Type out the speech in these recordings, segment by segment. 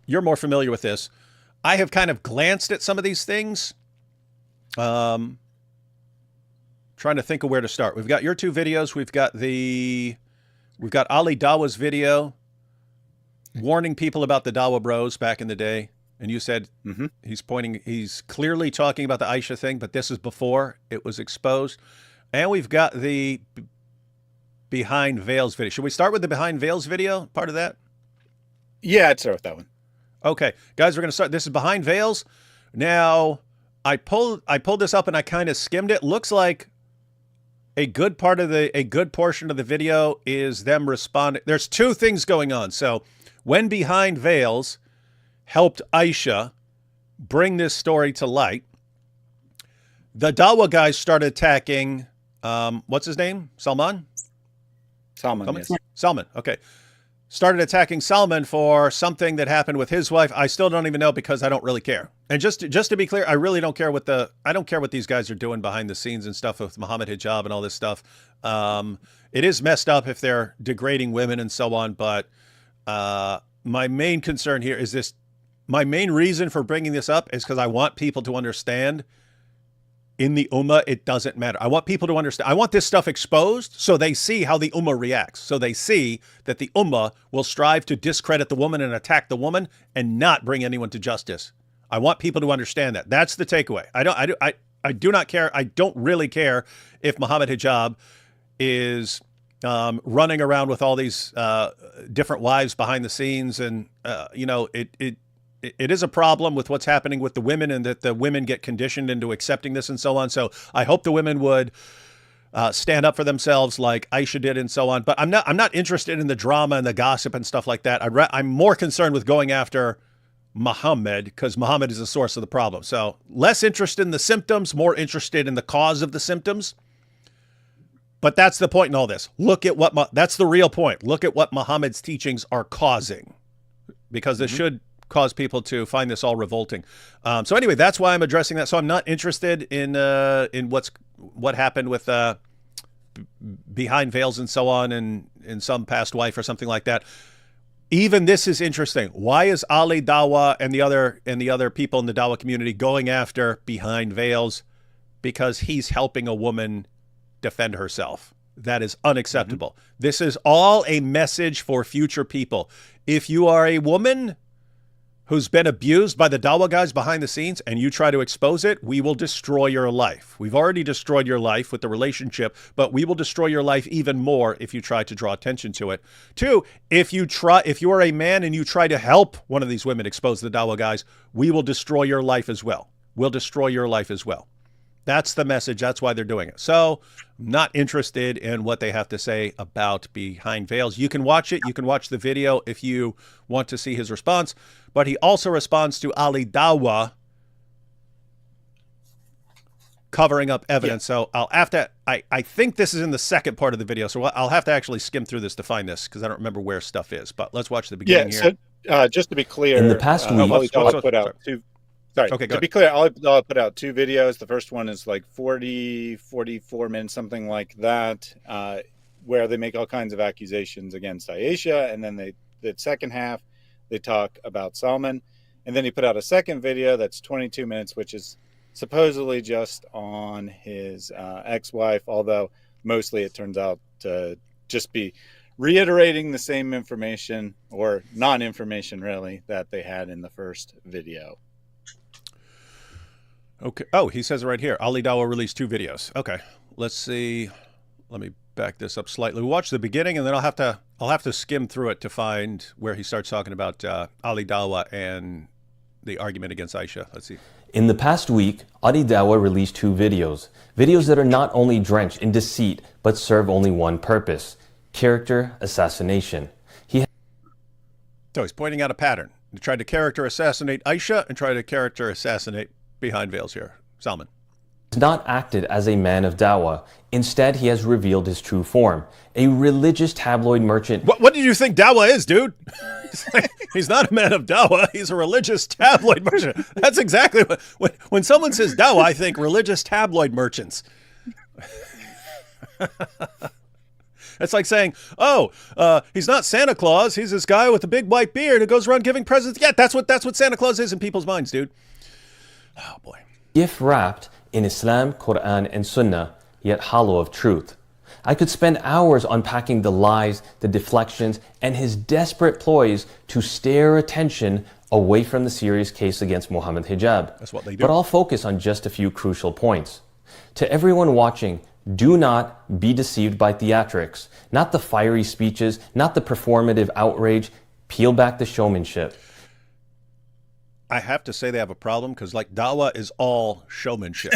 You're more familiar with this. I have kind of glanced at some of these things. Trying to think of where to start. We've got your two videos. We've got Ali Dawa's video warning people about the Dawa bros back in the day. And you said he's clearly talking about the Aisha thing, but this is before it was exposed. And we've got the Behind Veils video. Should we start with the Behind Veils video, part of that? Yeah, I'd start with that one. Okay, guys, we're going to start. This is Behind Veils. Now, I pulled this up and I kind of skimmed it. Looks like a good portion of the video is them responding. There's two things going on. So when Behind Veils helped Aisha bring this story to light, the Dawa guys started attacking, what's his name? Salman? Salman, yes. Salman, okay. Started attacking Salman for something that happened with his wife. I still don't even know because I don't really care. And just to be clear, I really don't care what these guys are doing behind the scenes and stuff with Muhammad Hijab and all this stuff. It is messed up if they're degrading women and so on. But my main concern here is this. My main reason for bringing this up is because I want people to understand in the Ummah, it doesn't matter. I want people to understand. I want this stuff exposed so they see how the Ummah reacts. So they see that the Ummah will strive to discredit the woman and attack the woman and not bring anyone to justice. I want people to understand that. That's the takeaway. I do not care. I don't really care if Muhammad Hijab is running around with all these different wives behind the scenes. And, it is a problem with what's happening with the women and that the women get conditioned into accepting this and so on. So I hope the women would stand up for themselves like Aisha did and so on. But I'm not interested in the drama and the gossip and stuff like that. I'm more concerned with going after Muhammad because Muhammad is the source of the problem. So less interested in the symptoms, more interested in the cause of the symptoms. But that's the point in all this. That's the real point. Look at what Muhammad's teachings are causing, because this should cause people to find this all revolting. So anyway, that's why I'm addressing that. So I'm not interested in what happened with Behind Veils and so on, and in some past wife or something like that. Even this is interesting. Why is Ali Dawa and the other people in the Dawa community going after Behind Veils? Because he's helping a woman defend herself. That is unacceptable. This is all a message for future people. If you are a woman who's been abused by the Dawa guys behind the scenes and you try to expose it, we will destroy your life. We've already destroyed your life with the relationship, but we will destroy your life even more if you try to draw attention to it. Two, if you are a man and you try to help one of these women expose the Dawa guys, we will destroy your life as well. We'll destroy your life as well. That's the message. That's why they're doing it. So I'm not interested in what they have to say about Behind Veils. You can watch it. You can watch the video if you want to see his response. But he also responds to Ali Dawa covering up evidence. Yeah. So I'll have to, I think this is in the second part of the video. So I'll have to actually skim through this to find this because I don't remember where stuff is. But let's watch the beginning here. So just to be clear, in the past week, Ali Dawa put out two. Sorry, okay, to be clear, Ali Dawa put out two videos. The first one is like 44 minutes, something like that, where they make all kinds of accusations against Aisha. And then the second half, they talk about Salman. And then he put out a second video that's 22 minutes, which is supposedly just on his ex-wife, although mostly it turns out to just be reiterating the same information or non-information, really, that they had in the first video. Okay. Oh, he says it right here. Ali Dawa released two videos. Okay. Let's see. Let me back this up slightly. We'll watch the beginning, and then I'll have to skim through it to find where he starts talking about Ali Dawa and the argument against Aisha. Let's see. In the past week, Ali Dawa released two videos. Videos that are not only drenched in deceit, but serve only one purpose: character assassination. So he's pointing out a pattern. He tried to character assassinate Aisha and tried to character assassinate Behind Veils here. Salman has not acted as a man of Dawa. Instead, he has revealed his true form: a religious tabloid merchant. What did you think Dawa is, dude? He's not a man of Dawa. He's a religious tabloid merchant. That's exactly when someone says Dawa, I think religious tabloid merchants. It's like saying, oh, he's not Santa Claus. He's this guy with a big white beard who goes around giving presents. Yeah, that's what Santa Claus is in people's minds, dude. Oh, boy. Gift wrapped in Islam, Quran, and Sunnah, yet hollow of truth. I could spend hours unpacking the lies, the deflections, and his desperate ploys to steer attention away from the serious case against Muhammad Hijab. That's what they do. But I'll focus on just a few crucial points. To everyone watching, do not be deceived by theatrics, not the fiery speeches, not the performative outrage. Peel back the showmanship. I have to say they have a problem because, like, Dawa is all showmanship.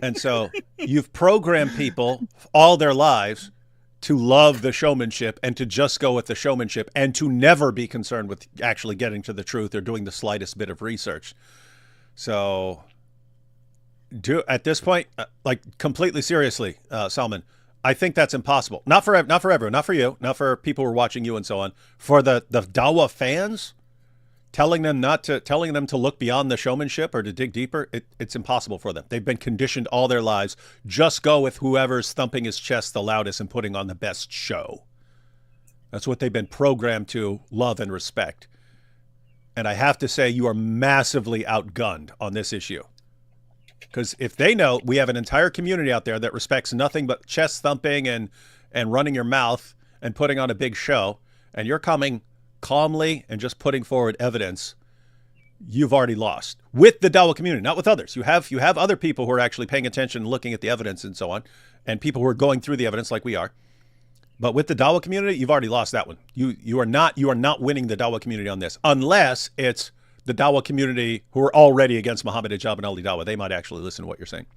And so you've programmed people all their lives to love the showmanship and to just go with the showmanship and to never be concerned with actually getting to the truth or doing the slightest bit of research. So at this point, like, completely seriously, Salman, I think that's impossible. Not for everyone, not for you, not for people who are watching you and so on. For the Dawa fans, telling them to look beyond the showmanship or to dig deeper, it's impossible for them. They've been conditioned all their lives. Just go with whoever's thumping his chest the loudest and putting on the best show. That's what they've been programmed to love and respect. And I have to say, you are massively outgunned on this issue. Because if they know we have an entire community out there that respects nothing but chest thumping and running your mouth and putting on a big show, and you're coming calmly and just putting forward evidence, you've already lost with the Dawa community, not with others. You have other people who are actually paying attention and looking at the evidence and so on, and people who are going through the evidence like we are. But with the Dawa community, you've already lost that one. You are not winning the Dawa community on this, unless it's the Dawa community who are already against Muhammad Hijab and Ali Dawa. They might actually listen to what you're saying.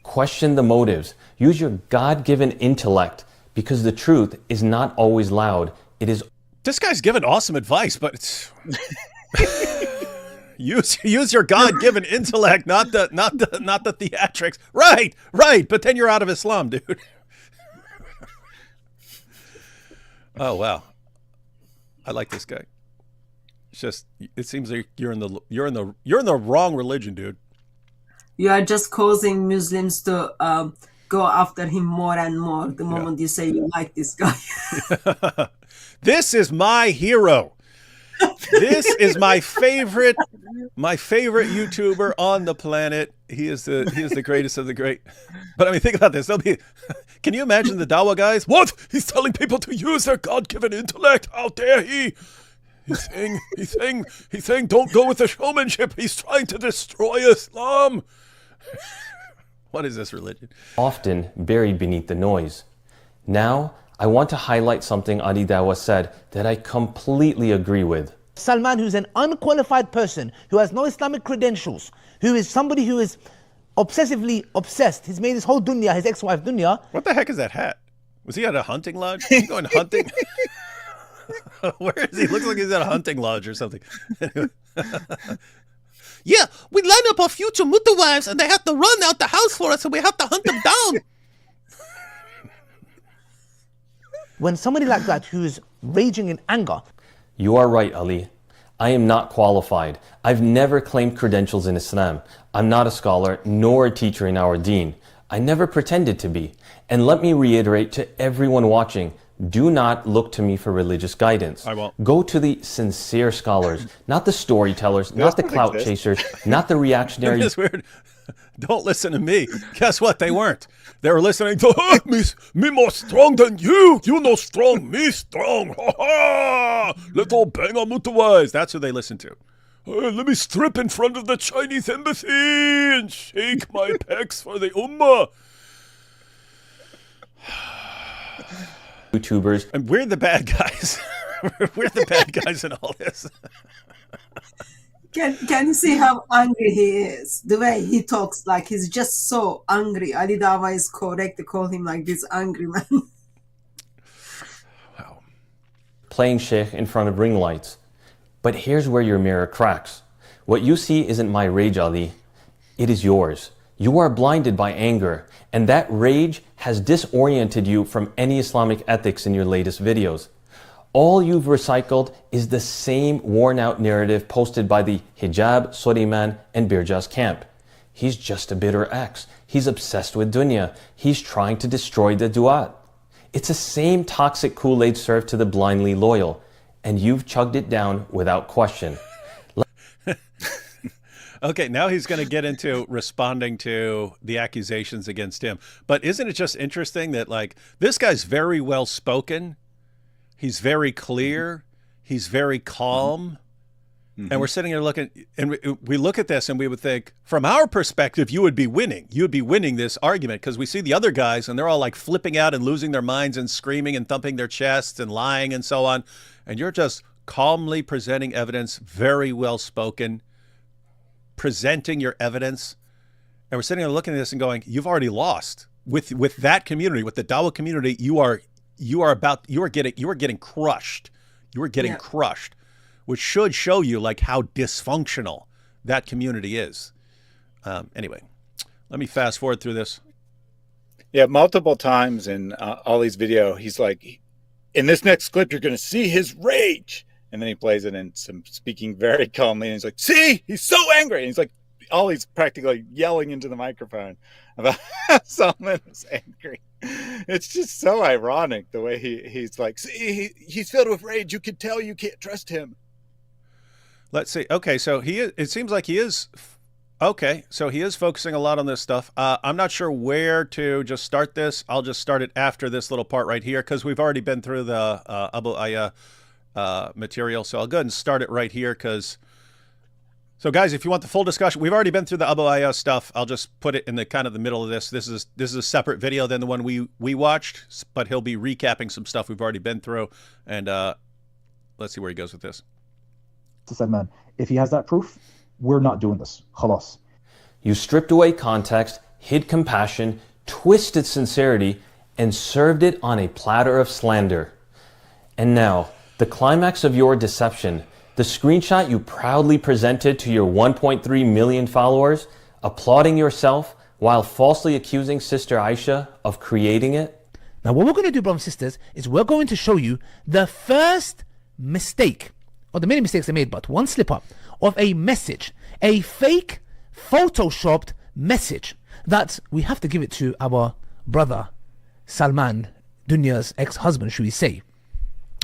Question the motives. Use your God-given intellect, because the truth is not always loud. It is. This guy's giving awesome advice, but it's use your God-given intellect, not the theatrics. Right. But then you're out of Islam, dude. Oh wow, I like this guy. It's just, it seems like you're in the wrong religion, dude. You are just causing Muslims to go after him more and more the moment you say you like this guy. This is my hero. This is my favorite YouTuber on the planet. He is the greatest of the great. But I mean, think about this. Can you imagine the Dawa guys? What? He's telling people to use their God-given intellect. How dare he? He's saying don't go with the showmanship. He's trying to destroy Islam. What is this religion? Often buried beneath the noise. Now, I want to highlight something Ali Dawa said that I completely agree with. Salman, who's an unqualified person, who has no Islamic credentials, who is somebody who is obsessively obsessed. He's made his whole dunya, his ex-wife dunya. What the heck is that hat? Was he at a hunting lodge? Is he going hunting? Where is he? Looks like he's at a hunting lodge or something. Yeah, we line up our future mutawives and they have to run out the house for us and we have to hunt them down. When somebody like that who is raging in anger. You are right, Ali. I am not qualified. I've never claimed credentials in Islam. I'm not a scholar nor a teacher in our deen. I never pretended to be. And let me reiterate to everyone watching, do not look to me for religious guidance. I won't. Go to the sincere scholars, not the storytellers, not the clout chasers, not the reactionary. It's weird. Don't listen to me. Guess what? They weren't. They were listening to me more strong than you. You no strong, me strong. Ha ha! Little banger mutawais. That's who they listened to. Let me strip in front of the Chinese embassy and shake my pecs for the ummah. YouTubers. And we're the bad guys. We're the bad guys in all this. Can you see how angry he is? The way he talks, like he's just so angry. Ali Dawa is correct to call him like this angry man. Wow. Playing sheikh in front of ring lights. But here's where your mirror cracks. What you see isn't my rage, Ali. It is yours. You are blinded by anger, and that rage has disoriented you from any Islamic ethics in your latest videos. All you've recycled is the same worn-out narrative posted by the Hijab, Suleiman, and Birjas camp. He's just a bitter ex. He's obsessed with dunya. He's trying to destroy the du'at. It's the same toxic Kool-Aid served to the blindly loyal, and you've chugged it down without question. Okay, now he's going to get into responding to the accusations against him. But isn't it just interesting that, like, this guy's very well spoken, he's very clear, he's very calm, and we're sitting here looking, and we look at this and we would think, from our perspective, you would be winning. You would be winning this argument, because we see the other guys and they're all like flipping out and losing their minds and screaming and thumping their chests and lying and so on. And you're just calmly presenting evidence, very well spoken, presenting your evidence. And we're sitting there looking at this and going, you've already lost with that community, with the Dawa community. You are getting crushed. You are getting crushed, which should show you like how dysfunctional that community is. Anyway, let me fast forward through this. Yeah, multiple times in Ollie's video, he's like, in this next clip, you're going to see his rage. And then he plays it in some speaking very calmly. And he's like, see, he's so angry. And he's like, Ollie's practically yelling into the microphone about how Salman is angry. It's just so ironic the way he's like, see, he's filled with rage. You can tell you can't trust him. Let's see. Okay, so it seems like he is. Okay, so he is focusing a lot on this stuff. I'm not sure where to just start this. I'll just start it after this little part right here, because we've already been through the Abu Aya material. So I'll go ahead and start it right here, because... So guys, if you want the full discussion, we've already been through the Abu Aya stuff. I'll just put it in the kind of the middle of this. This is a separate video than the one we watched, but he'll be recapping some stuff we've already been through. And let's see where he goes with this. To Salman, if he has that proof, we're not doing this. Khalas. You stripped away context, hid compassion, twisted sincerity, and served it on a platter of slander. And now, the climax of your deception, the screenshot you proudly presented to your 1.3 million followers, applauding yourself while falsely accusing Sister Aisha of creating it. Now what we're going to do, brothers and sisters, is we're going to show you the first mistake, or the many mistakes they made, but one slip up of a message, a fake photoshopped message that we have to give it to our brother Salman, Dunya's ex-husband, should we say,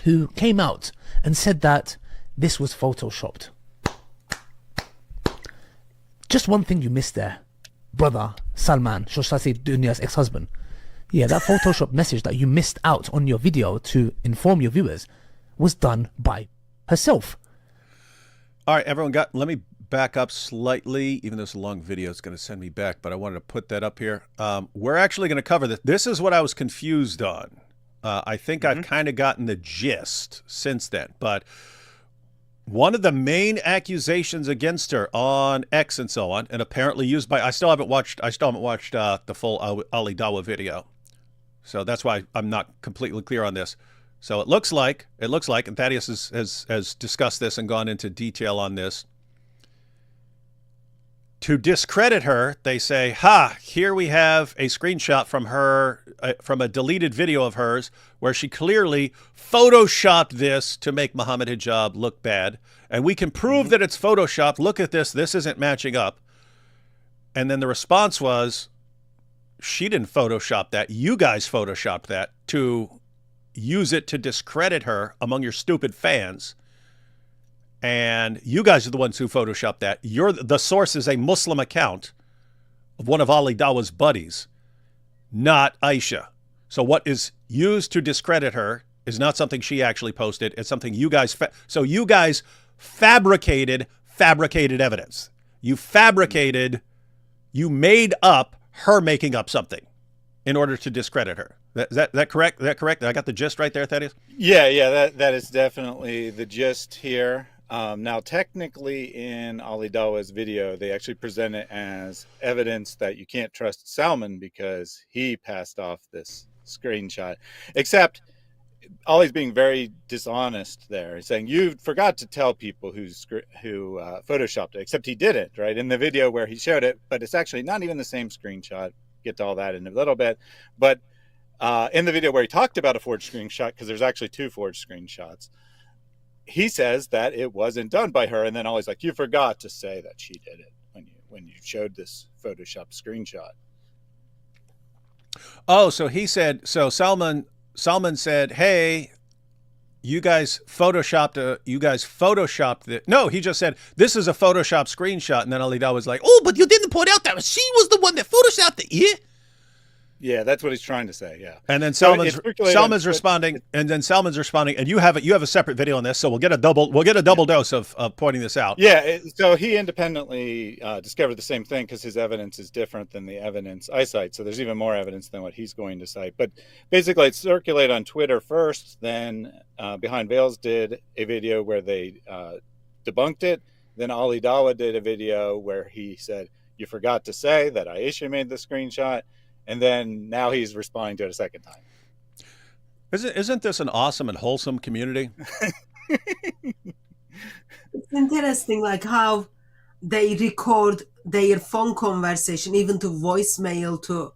who came out and said that this was photoshopped. Just one thing you missed there, brother Salman, should I say Dunya's ex-husband. Yeah, that Photoshop message that you missed out on your video to inform your viewers was done by herself. All right, everyone, let me back up slightly. Even though it's a long video, it's going to send me back, but I wanted to put that up here. We're actually going to cover this. This is what I was confused on. I think I've kind of gotten the gist since then, but one of the main accusations against her on X and so on, and apparently used by, I still haven't watched the full Ali Dawa video. So that's why I'm not completely clear on this. So it looks like, and Thaddeus has discussed this and gone into detail on this. To discredit her, they say, here we have a screenshot from her, from a deleted video of hers, where she clearly photoshopped this to make Muhammad Hijab look bad. And we can prove that it's photoshopped. Look at this. This isn't matching up. And then the response was, she didn't Photoshop that. You guys Photoshopped that to use it to discredit her among your stupid fans. And you guys are the ones who Photoshopped that. The source is a Muslim account of one of Ali Dawa's buddies, not Aisha. So what is used to discredit her is not something she actually posted. It's something you guys... So you guys fabricated evidence. You made up her making up something in order to discredit her. Is that correct? Is that correct? I got the gist right there, Thaddeus? Yeah, that is definitely the gist here. Now, technically in Ali Dawa's video, they actually present it as evidence that you can't trust Salman because he passed off this screenshot. Except Ali's being very dishonest there. He's saying, you forgot to tell people who Photoshopped it, except he didn't, right? In the video where he showed it, but it's actually not even the same screenshot. Get to all that in a little bit. But in the video where he talked about a forged screenshot, because there's actually 2 forged screenshots, he says that it wasn't done by her, and then Ali's like, you forgot to say that she did it when you showed this Photoshop screenshot. Oh, so he said, so Salman said, hey, you guys photoshopped it. No, he just said, this is a Photoshop screenshot. And then Ali Dawa was like, oh, but you didn't point out that she was the one that photoshopped it. Yeah. Yeah, that's what he's trying to say. Yeah. And then So Salman's it's responding, and you have a separate video on this, so we'll get a double dose of pointing this out. Yeah, so he independently discovered the same thing because his evidence is different than the evidence I cite. So there's even more evidence than what he's going to cite. But basically, it circulated on Twitter first. Then Behind Veils did a video where they debunked it. Then Ali Dawa did a video where he said, "You forgot to say that Aisha made the screenshot." And then now he's responding to it a second time. Isn't this an awesome and wholesome community? It's interesting, like how they record their phone conversation, even to voicemail to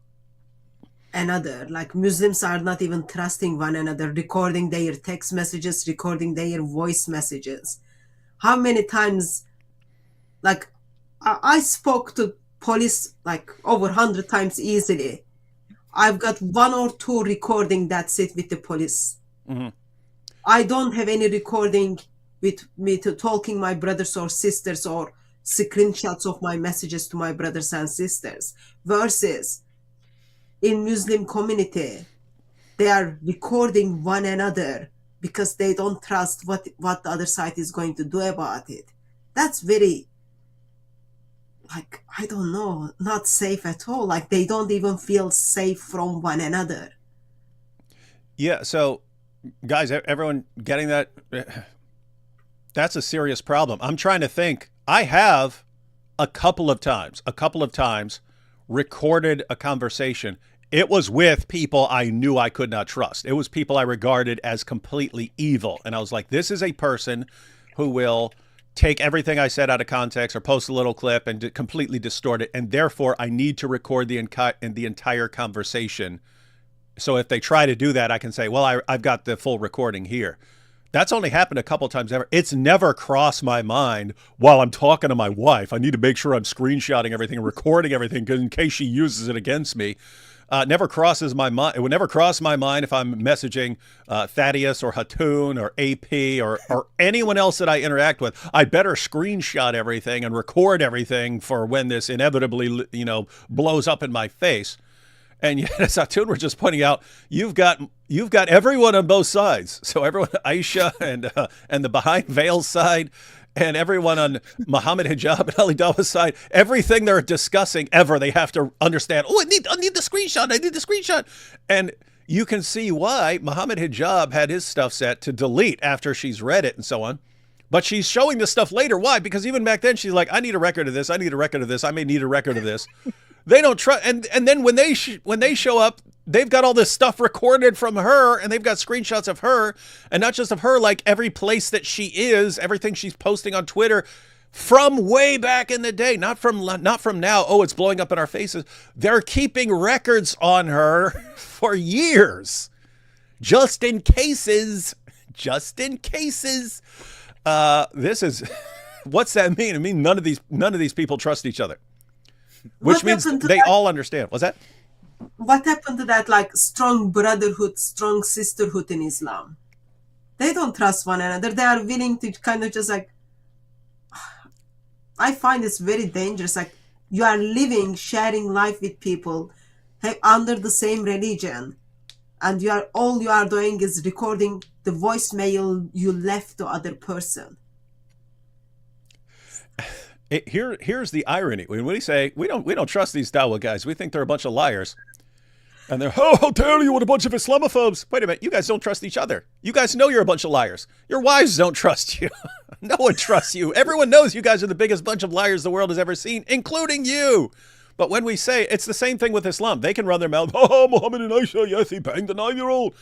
another. Like Muslims are not even trusting one another, recording their text messages, recording their voice messages. How many times, like I spoke to police like over 100 times easily. I've got 1 or 2 recording that sit with the police. Mm-hmm. I don't have any recording with me to talking my brothers or sisters or screenshots of my messages to my brothers and sisters. Versus in Muslim community, they are recording one another because they don't trust what the other side is going to do about it. That's very, like, I don't know, not safe at all. Like, they don't even feel safe from one another. Yeah, so, guys, everyone getting that? That's a serious problem. I'm trying to think. I have a couple of times recorded a conversation. It was with people I knew I could not trust. It was people I regarded as completely evil. And I was like, this is a person who will take everything I said out of context or post a little clip and completely distort it. And therefore, I need to record the entire conversation. So if they try to do that, I can say, well, I've got the full recording here. That's only happened a couple times ever. It's never crossed my mind while I'm talking to my wife. I need to make sure I'm screenshotting everything and recording everything in case she uses it against me. Never crosses my mind. It would never cross my mind if I'm messaging Thaddeus or Hatun or AP or anyone else that I interact with. I better screenshot everything and record everything for when this inevitably, blows up in my face. And yet, as Hatun were just pointing out, you've got everyone on both sides. So everyone, Aisha and the Behind Veils side, and everyone on Muhammad Hijab and Ali Dawa's side, everything they're discussing ever, they have to understand. Oh, I need the screenshot. I need the screenshot. And you can see why Muhammad Hijab had his stuff set to delete after she's read it and so on. But she's showing this stuff later. Why? Because even back then, she's like, I need a record of this. I need a record of this. I may need a record of this. They don't trust. And then when they show up, they've got all this stuff recorded from her, and they've got screenshots of her, and not just of her, like every place that she is, everything she's posting on Twitter from way back in the day, not from now. Oh, it's blowing up in our faces. They're keeping records on her for years, just in cases. This is, what's that mean? It means none of these people trust each other, which means they all understand. What's that? What happened to that, like, strong brotherhood, strong sisterhood in Islam? They don't trust one another. They are willing to kind of just like, I find it's very dangerous. Like, you are living, sharing life with people under the same religion, and all you are doing is recording the voicemail you left to other person. Here's the irony. When we say we don't trust these Dawa guys, we think they're a bunch of liars. And they're, how dare you, what a bunch of Islamophobes. Wait a minute, you guys don't trust each other. You guys know you're a bunch of liars. Your wives don't trust you. No one trusts you. Everyone knows you guys are the biggest bunch of liars the world has ever seen, including you. But when we say, it's the same thing with Islam. They can run their mouth, oh, Muhammad and Aisha, yes, he banged a 9-year-old.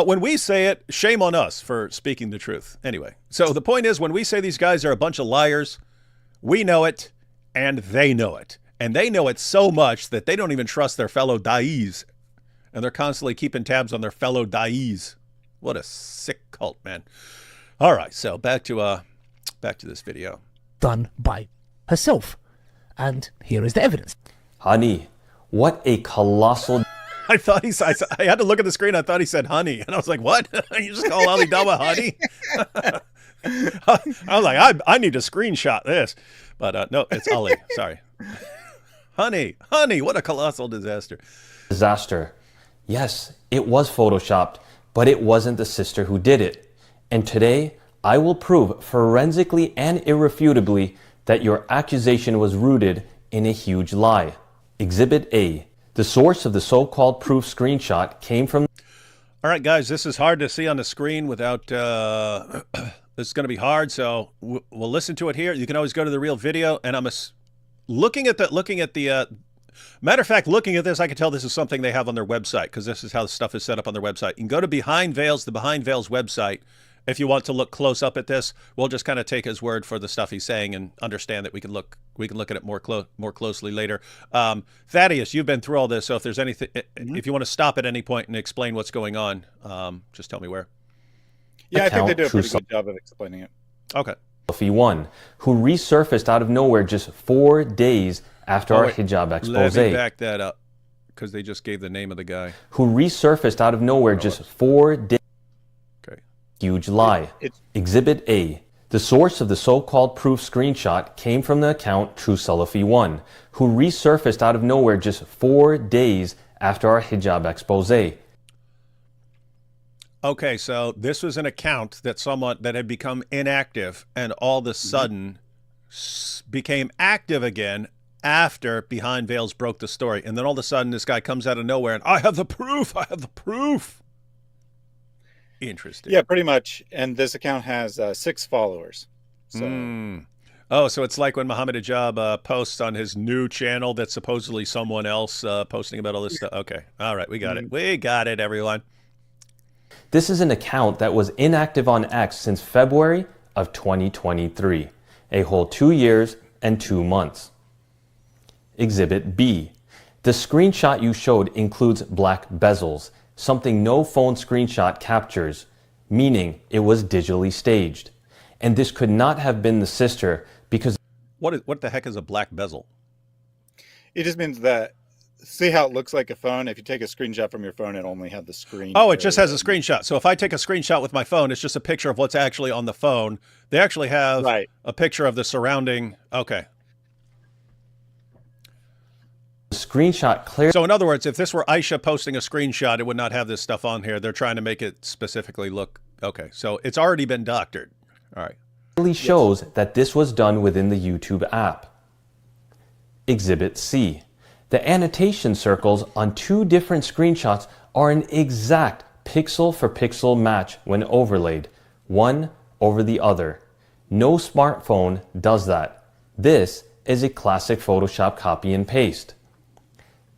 When we say it, shame on us for speaking the truth. Anyway, so the point is, when we say these guys are a bunch of liars, we know it, and they know it. And they know it so much that they don't even trust their fellow da'is. And they're constantly keeping tabs on their fellow da'is. What a sick cult, man. All right, so back to this video. Done by herself. And here is the evidence. Honey, what a colossal I thought I had to look at the screen. I thought he said honey. And I was like, what? You just call Ali Dawa honey? I was like, I need to screenshot this. But no, it's Ali. Sorry. Honey, what a colossal disaster. Disaster. Yes, it was photoshopped, but it wasn't the sister who did it. And today, I will prove forensically and irrefutably that your accusation was rooted in a huge lie. Exhibit A. The source of the so-called proof screenshot came from... All right, guys, this is hard to see on the screen without... this is going to be hard, so we'll listen to it here. You can always go to the real video, and I'm looking at the matter of fact, looking at this, I can tell this is something they have on their website, because this is how the stuff is set up on their website. You can go to Behind Veils, the Behind Veils website, if you want to look close up at this. We'll just kind of take his word for the stuff he's saying and understand that we can look at it more closely later. Thaddeus, you've been through all this, so if there's anything, if you want to stop at any point and explain what's going on, just tell me where. Yeah, I think they do a pretty good job of explaining it. Okay. One, who resurfaced out of nowhere just 4 days after our hijab expose. Let me back that up, because they just gave the name of the guy. Who resurfaced out of nowhere just 4 days. Okay. Huge lie. Exhibit A. The source of the so-called proof screenshot came from the account True Salafi 1, who resurfaced out of nowhere just 4 days after our hijab expose. Okay, so this was an account that had become inactive and all of a sudden became active again after Behind Veils broke the story. And then all of a sudden this guy comes out of nowhere and I have the proof. Interesting. Yeah, pretty much. And this account has 6 followers. So. Oh, so it's like when Muhammad Hijab posts on his new channel that's supposedly someone else posting about all this stuff. Okay. All right. We got it. We got it, everyone. This is an account that was inactive on X since February of 2023, a whole 2 years and 2 months. Exhibit B. The screenshot you showed includes black bezels, something no phone screenshot captures, meaning it was digitally staged. And this could not have been the sister because... What the heck is a black bezel? It just means that, see how it looks like a phone? If you take a screenshot from your phone, it only had the screen. Oh, it just has a screenshot. So if I take a screenshot with my phone, it's just a picture of what's actually on the phone. They actually have a picture of the surrounding. Okay. Screenshot clear. So in other words, if this were Aisha posting a screenshot, it would not have this stuff on here. They're trying to make it specifically look. Okay. So it's already been doctored. All right. Clearly shows that this was done within the YouTube app. Exhibit C. The annotation circles on 2 different screenshots are an exact pixel for pixel match when overlaid, one over the other. No smartphone does that. This is a classic Photoshop copy and paste.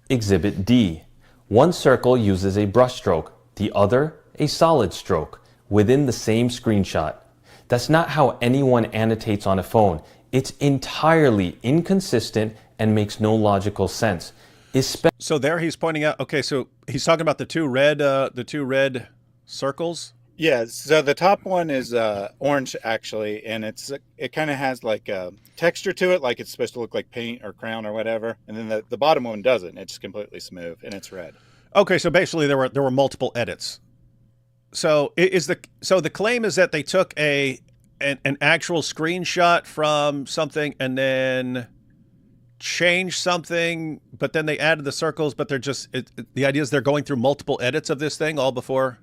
Exhibit D. One circle uses a brushstroke, the other a solid stroke, within the same screenshot. That's not how anyone annotates on a phone. It's entirely inconsistent and makes no logical sense. So there he's pointing out, okay, so he's talking about the two red circles? Yeah, so the top one is orange actually, and it kind of has like a texture to it, like it's supposed to look like paint or crown or whatever. And then the bottom one doesn't. It's completely smooth and it's red. Okay, so basically there were multiple edits. So the claim is that they took an actual screenshot from something and then changed something, but then they added the circles, but they're just the idea is they're going through multiple edits of this thing all before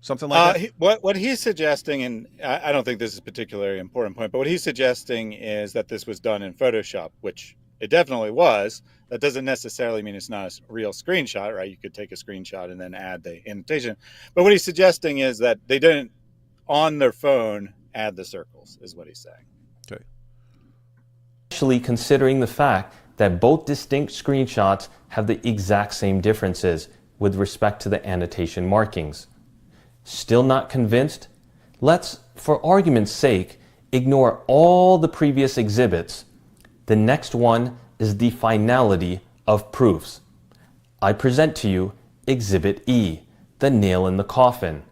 something like that. What he's suggesting, and I don't think this is a particularly important point, but what he's suggesting is that this was done in Photoshop, which it definitely was. That doesn't necessarily mean it's not a real screenshot, right? You could take a screenshot and then add the annotation. But what he's suggesting is that they didn't, on their phone, add the circles, is what he's saying. Okay. Especially considering the fact that both distinct screenshots have the exact same differences with respect to the annotation markings. Still not convinced? Let's, for argument's sake, ignore all the previous exhibits. The next one is the finality of proofs. I present to you Exhibit E, the nail in the coffin.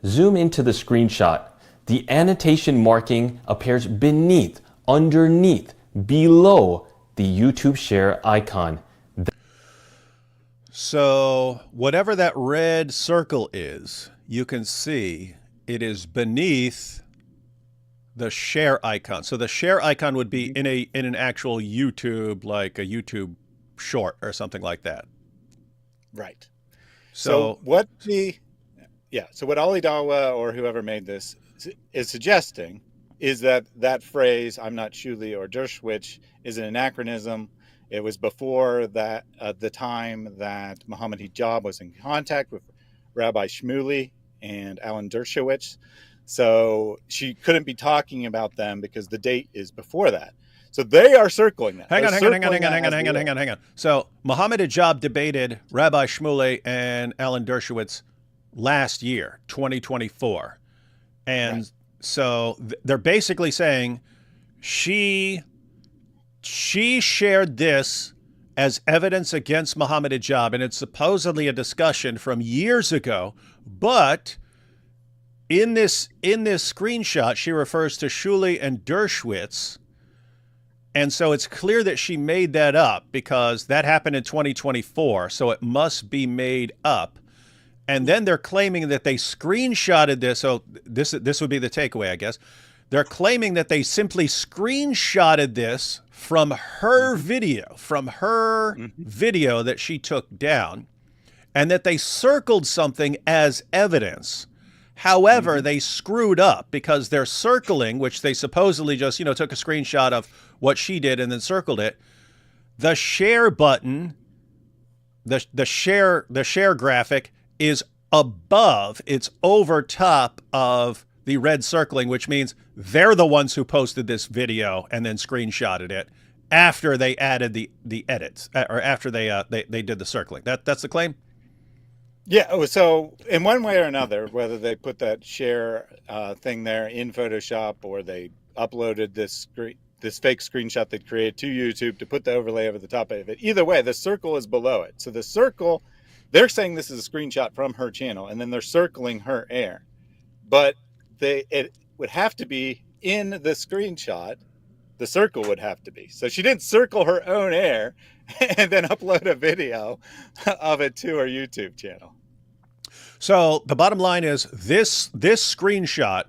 Zoom into the screenshot. The annotation marking appears beneath, underneath, below the YouTube share icon. So whatever that red circle is, you can see it is beneath the share icon. So the share icon would be in an actual YouTube, like a YouTube short or something like that. Right. So what what Ali Dawa or whoever made this is suggesting is that phrase, I'm not Shuli or Dershowitz, is an anachronism. It was before that, the time that Muhammad Hijab was in contact with Rabbi Shmuley and Alan Dershowitz. So she couldn't be talking about them because the date is before that. So they are circling that. Hang on. So Muhammad Hijab debated Rabbi Shmuley and Alan Dershowitz last year, 2024. And right. So they're basically saying she shared this as evidence against Muhammad Hijab, and it's supposedly a discussion from years ago, but in this screenshot, she refers to Shuli and Dershowitz. And so it's clear that she made that up because that happened in 2024. So it must be made up. And then they're claiming that they screenshotted this. So this would be the takeaway, I guess. They're claiming that they simply screenshotted this from her video, video that she took down, and that they circled something as evidence. However, they screwed up because they're circling, which they supposedly just, took a screenshot of what she did and then circled it. The share button, the share graphic is above, it's over top of the red circling, which means they're the ones who posted this video and then screenshotted it after they added the edits, or after they did the circling. That's the claim? Yeah, so in one way or another, whether they put that share thing there in Photoshop or they uploaded this fake screenshot they created to YouTube to put the overlay over the top of it, either way, the circle is below it. So the circle, they're saying this is a screenshot from her channel, and then they're circling her air. But it would have to be in the screenshot, the circle would have to be. So she didn't circle her own air and then upload a video of it to her YouTube channel. So the bottom line is this screenshot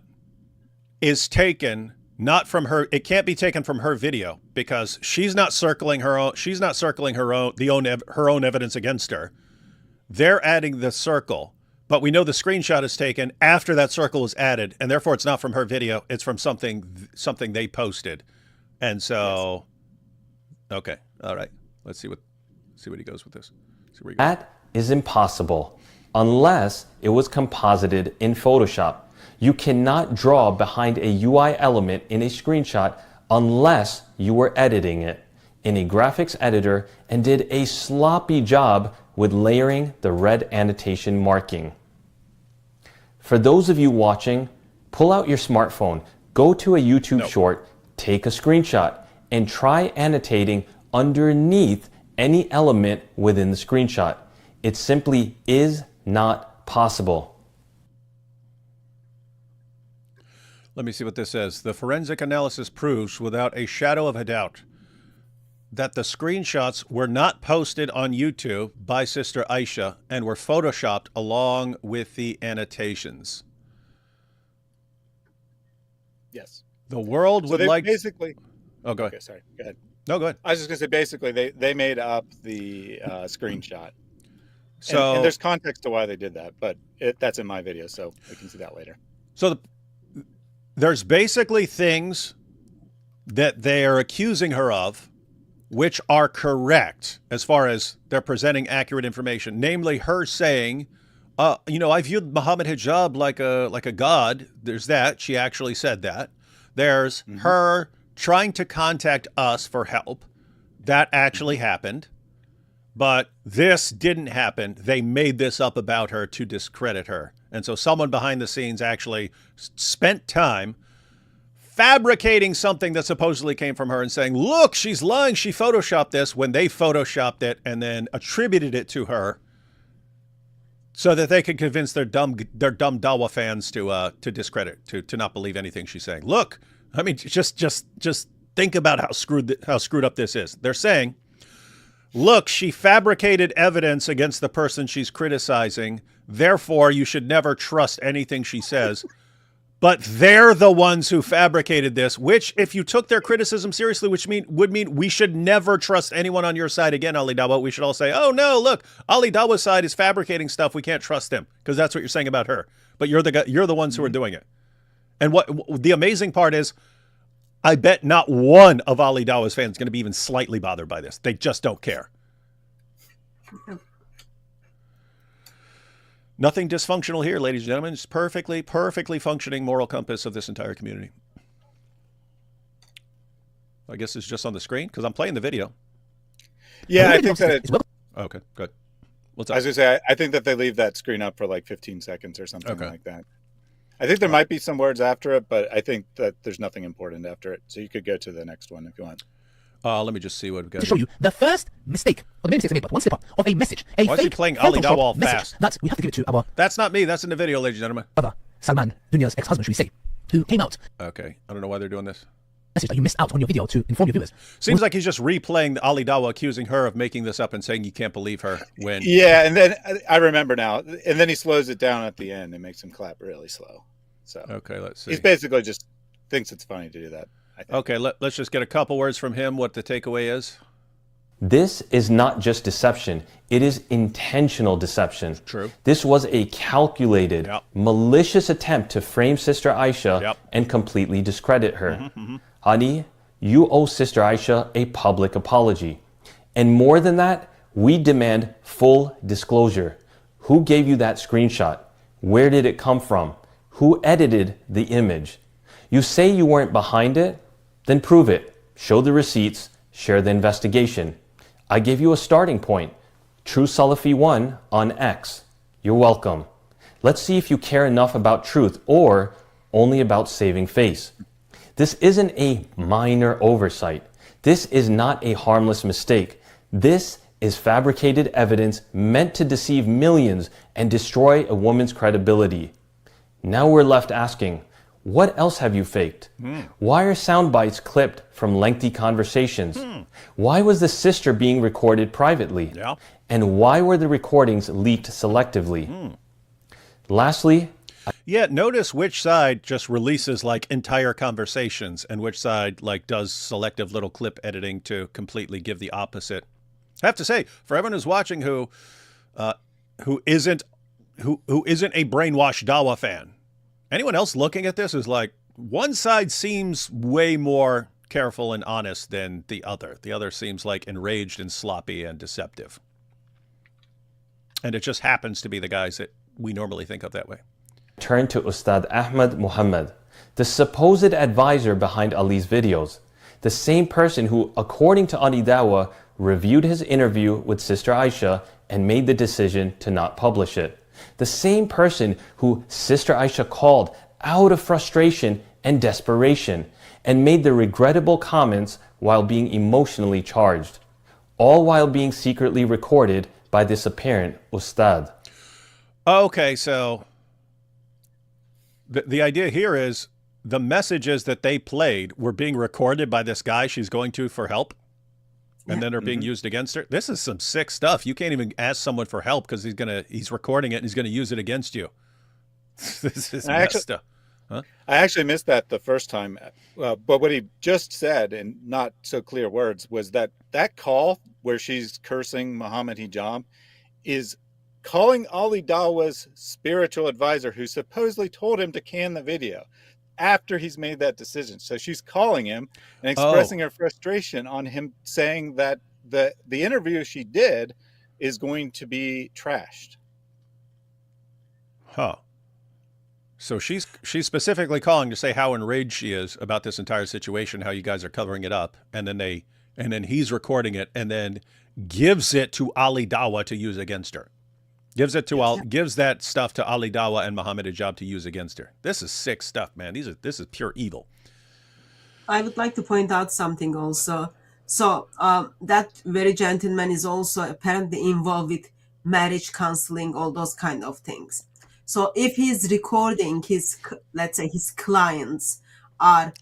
is taken not from her. It can't be taken from her video because she's not circling her own. She's not circling her own evidence against her. They're adding the circle, but we know the screenshot is taken after that circle is added, and therefore it's not from her video. It's from something they posted. And so, yes. Okay, all right. Let's see what he goes with this. See where he goes. That is impossible unless it was composited in Photoshop. You cannot draw behind a UI element in a screenshot unless you were editing it in a graphics editor and did a sloppy job with layering the red annotation marking. For those of you watching, pull out your smartphone, go to a YouTube short, take a screenshot, and try annotating underneath any element within the screenshot. It simply is not possible. Let me see what this says. The forensic analysis proves without a shadow of a doubt that the screenshots were not posted on YouTube by Sister Aisha and were photoshopped along with the annotations. Yes. The world would like... basically... Oh, go ahead. Okay, sorry. Go ahead. No, go ahead. I was just going to say, basically, they made up the screenshot. So and there's context to why they did that, but that's in my video, so we can see that later. So there's basically things that they are accusing her of which are correct as far as they're presenting accurate information. Namely, her saying, I viewed Muhammad Hijab like a god. There's that. She actually said that. There's her trying to contact us for help. That actually happened. But this didn't happen. They made this up about her to discredit her. And so someone behind the scenes actually spent time fabricating something that supposedly came from her and saying, look, she's lying. She photoshopped this, when they photoshopped it and then attributed it to her so that they could convince their dumb Dawa fans to discredit, to not believe anything she's saying. Look, I mean, just think about how screwed up this is. They're saying look, she fabricated evidence against the person she's criticizing. Therefore, you should never trust anything she says. But they're the ones who fabricated this, which, if you took their criticism seriously, would mean we should never trust anyone on your side again, Ali Dawa. We should all say, oh, no, look, Ali Dawa's side is fabricating stuff. We can't trust them, because that's what you're saying about her. But you're the ones who are doing it. And what the amazing part is, I bet not one of Ali Dawa's fans is going to be even slightly bothered by this. They just don't care. Nothing dysfunctional here, ladies and gentlemen. It's perfectly functioning moral compass of this entire community. I guess it's just on the screen because I'm playing the video. Yeah, I think that it's... Okay, good. What's up? I was going to say, I think that they leave that screen up for like 15 seconds or something like that. I think there might be some words after it, but I think that there's nothing important after it. So you could go to the next one if you want. Let me just see what we've got. To show you the first mistake, or the main mistakes I made, but one slip up of a message. Why is he playing Ali Dawa all fast? That we have to give it to our... That's not me. That's in the video, ladies and gentlemen. brother, Salman, Dunya's ex-husband, should we say, who came out. Okay. I don't know why they're doing this. Message that you missed out on your video to inform your viewers. Seems like he's just replaying the Ali Dawa, accusing her of making this up and saying you can't believe her when... Yeah, and then I remember now. And then he slows it down at the end and makes him clap really slow. So okay, let's see. He's basically just thinks it's funny to do that, I think. Okay, let's just get a couple words from him, what the takeaway is. This is not just deception. It is intentional deception. True. This was a calculated, malicious attempt to frame Sister Aisha and completely discredit her. Honey, you owe Sister Aisha a public apology. And more than that, we demand full disclosure. Who gave you that screenshot? Where did it come from? Who edited the image? You say you weren't behind it? Then prove it. Show the receipts. Share the investigation. I gave you a starting point. True Salafi 1 on X. You're welcome. Let's see if you care enough about truth or only about saving face. This isn't a minor oversight. This is not a harmless mistake. This is fabricated evidence meant to deceive millions and destroy a woman's credibility. Now we're left asking, what else have you faked? Why are sound bites clipped from lengthy conversations? Why was the sister being recorded privately? And why were the recordings leaked selectively? Lastly, notice which side just releases like entire conversations and which side like does selective little clip editing to completely give the opposite. I have to say, for everyone who's watching who isn't a brainwashed Dawa fan, anyone else looking at this is like, one side seems way more careful and honest than the other. The other seems like enraged and sloppy and deceptive. And it just happens to be the guys that we normally think of that way. Turn to Ustad Ahmed Muhammad, the supposed advisor behind Ali's videos. The same person who, according to Ali Dawa, reviewed his interview with Sister Aisha and made the decision to not publish it. The same person who Sister Aisha called out of frustration and desperation and made the regrettable comments while being emotionally charged, all while being secretly recorded by this apparent Ustad. Okay, so the idea here is the messages that they played were being recorded by this guy she's going to for help. And then they're being used against her. This is some sick stuff. You can't even ask someone for help because he's recording it and he's gonna use it against you. This is messed up. Huh? I actually missed that the first time, but what he just said in not so clear words was that call where she's cursing Muhammad Hijab is calling Ali Dawa's spiritual advisor, who supposedly told him to can the video after he's made that decision. So she's calling him and expressing her frustration on him, saying that the interview she did is going to be trashed. Huh. So she's specifically calling to say how enraged she is about this entire situation, how you guys are covering it up, and then he's recording it and then gives it to Ali Dawa to use against her. Gives that stuff to Ali Dawa and Muhammad Hijab to use against her. This is sick stuff, man. This is pure evil. I would like to point out something also. So that very gentleman is also apparently involved with marriage counseling, all those kind of things. So if he's recording let's say his clients are